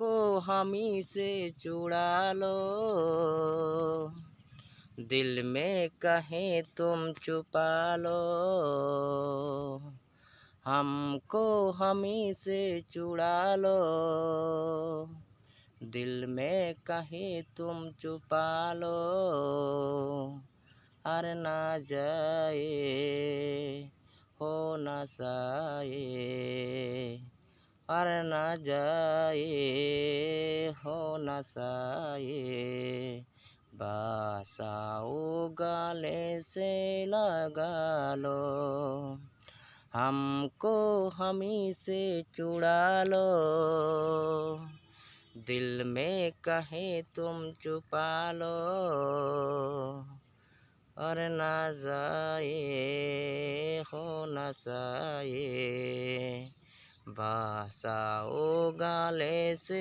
हमको हमी से चुरा लो, दिल में कहीं तुम छुपा लो। हमको हमी से चुरा लो, दिल में कहीं तुम छुपा लो। अरे ना जाए हो ना साए, अरे ना जाए हो ना साए। बस आओ गले से लगा लो, हमको हमी से चुरा लो, दिल में कहीं तुम छुपा लो। और ना जाए हो ना साए, बस आओ गले से